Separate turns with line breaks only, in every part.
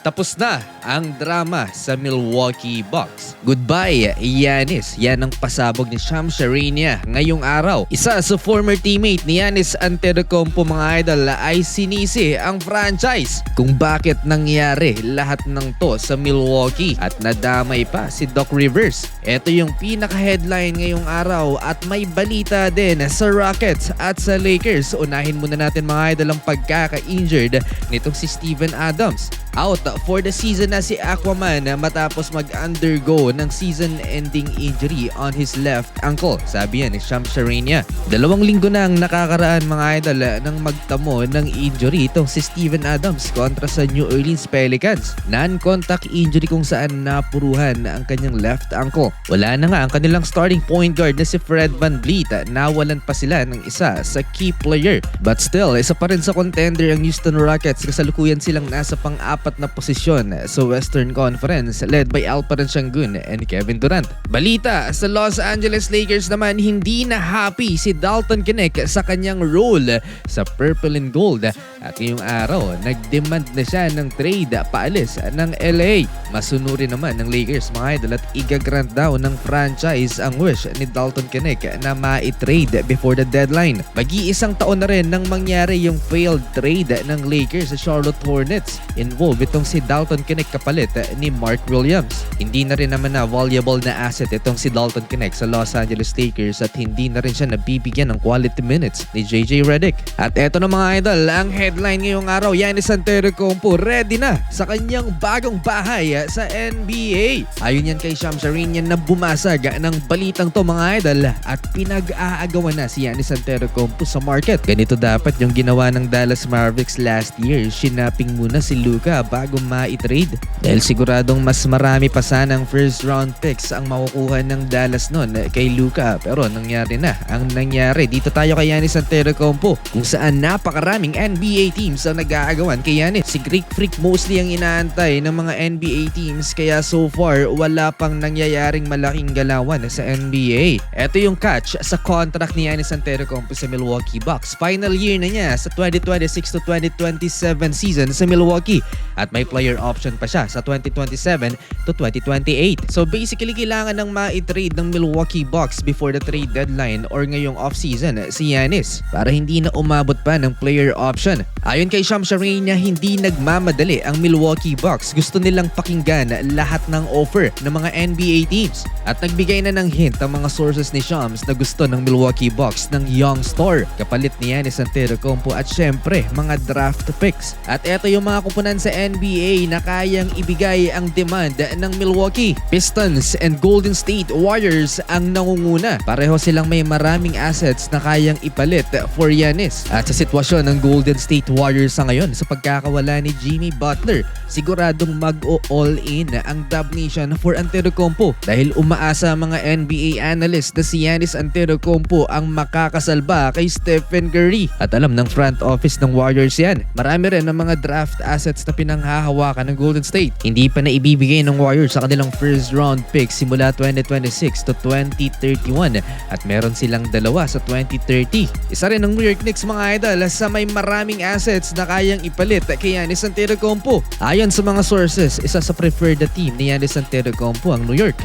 Tapos na ang drama sa Milwaukee Bucks. Goodbye, Giannis. Yan ang pasabog ni Shams Charania ngayong araw. Isa sa former teammate ni Giannis Antetokounmpo mga idol ay sinisi ang franchise kung bakit nangyari lahat ng to sa Milwaukee at nadamay pa si Doc Rivers. Ito yung pinaka-headline ngayong araw at may balita din sa Rockets at sa Lakers. Unahin muna natin mga idol ang pagkaka-injured nitong si Steven Adams. Out for the season na si Aquaman matapos mag-undergo ng season-ending injury on his left ankle. Sabi yan ni Shams Charania. 2 linggo na ang nakakaraan mga idol nang magtamo ng injury itong si Steven Adams kontra sa New Orleans Pelicans. Non-contact injury kung saan napuruhan ang kanyang left ankle. Wala na nga ang kanilang starting point guard na si Fred VanVleet. Nawalan pa sila ng isa sa key player. But still, isa pa rin sa contender ang Houston Rockets. Kasalukuyan silang nasa pang-apat na posisyon sa Western Conference led by Alperen Sengun and Kevin Durant. Balita sa Los Angeles Lakers naman, hindi na happy si Dalton Knecht sa kanyang role sa Purple and Gold at ngayong araw nag-demand na siya ng trade paalis ng LA. Masunurin naman ng Lakers mga idol at igagrant daw ng franchise ang wish ni Dalton Knecht na ma-trade before the deadline. Mag-iisang taon na rin nang mangyari yung failed trade ng Lakers sa Charlotte Hornets. Involved itong si Dalton Knecht kapalit ni Mark Williams. Hindi na rin naman na valuable na asset itong si Dalton Knecht sa Los Angeles Lakers at hindi na rin siya nabibigyan ng quality minutes ni JJ Redick. At eto na mga idol, ang headline ngayong araw, Giannis Antetokounmpo ready na sa kanyang bagong bahay sa NBA. Ayon yan kay Shams Charania na bumasag ng balitang to mga idol at pinag-aagawan na si Giannis Antetokounmpo sa market. Ganito dapat yung ginawa ng Dallas Mavericks last year. Shinaping muna si Luka bago ma-trade dahil siguradong mas marami pa sanang first round picks ang makukuha ng Dallas noon kay Luka, pero nangyari na ang nangyari. Dito tayo kay Giannis Antetokounmpo kung saan napakaraming NBA teams ang nag-aagawan kay Giannis. Si Greek Freak mostly ang inaantay ng mga NBA teams kaya so far wala pang nangyayaring malaking galawan sa NBA. Ito yung catch sa contract ni Giannis Antetokounmpo sa Milwaukee Bucks. Final year na niya sa 2026 to 2027 season sa Milwaukee at may player option pa siya sa 2027 to 2028. So basically kailangan ng ma-trade ng Milwaukee Bucks before the trade deadline or ngayong off-season si Giannis para hindi na umabot pa ng player option. Ayon kay Shams Charania, hindi nagmamadali ang Milwaukee Bucks. Gusto nilang pakinggan lahat ng offer ng mga NBA teams at nagbigay na ng hint ang mga sources ni Shams na gusto ng Milwaukee Bucks ng young star kapalit ni Giannis Antetokounmpo at syempre mga draft picks. At eto yung mga kupunan sa NBA na kayang ibigay ang demand ng Milwaukee. Pistons and Golden State Warriors ang nangunguna. Pareho silang may maraming assets na kayang ipalit for Giannis. At sa sitwasyon ng Golden State Warriors sa ngayon sa pagkakawala ni Jimmy Butler, siguradong mag-all in ang Dub Nation for Antetokounmpo dahil umaasa mga NBA analysts na si Giannis Antetokounmpo ang makakasalba kay Stephen Curry. At alam ng front office ng Warriors yan. Marami rin ang mga draft assets na pinanghahawakan ng Golden State. Hindi pa na ibibigay ng Warriors sa kanilang first round pick simula 2026 to 2031 at meron silang 2 sa 2030. Isa rin ng New York Knicks mga idol sa may maraming assets na kayang ipalit kay Giannis Antetokounmpo. Ayon sa mga sources, isa sa preferred team ni Giannis Antetokounmpo ang New York.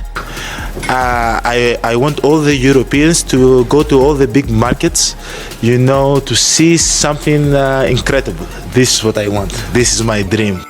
I want all the Europeans to go to all the big markets, to see something incredible. This is what I want. This is my dream.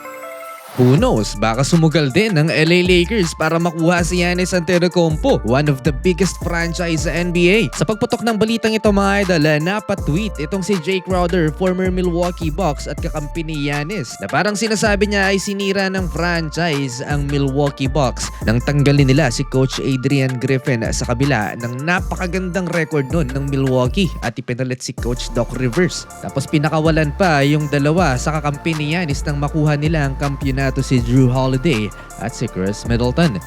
Who knows, baka sumugal din ng LA Lakers para makuha si Giannis Antetokounmpo, one of the biggest franchise sa NBA. Sa pagputok ng balitang ito mga idol, napatweet itong si Jay Crowder, former Milwaukee Bucks at kakampi ni Giannis, na parang sinasabi niya ay sinira ng franchise ang Milwaukee Bucks nang tanggalin nila si Coach Adrian Griffin sa kabila ng napakagandang record nun ng Milwaukee at ipinalit si Coach Doc Rivers. Tapos pinakawalan pa yung dalawa sa kakampi ni Giannis nang makuha nila ang kampyonato si Drew Holiday at si Chris Middleton.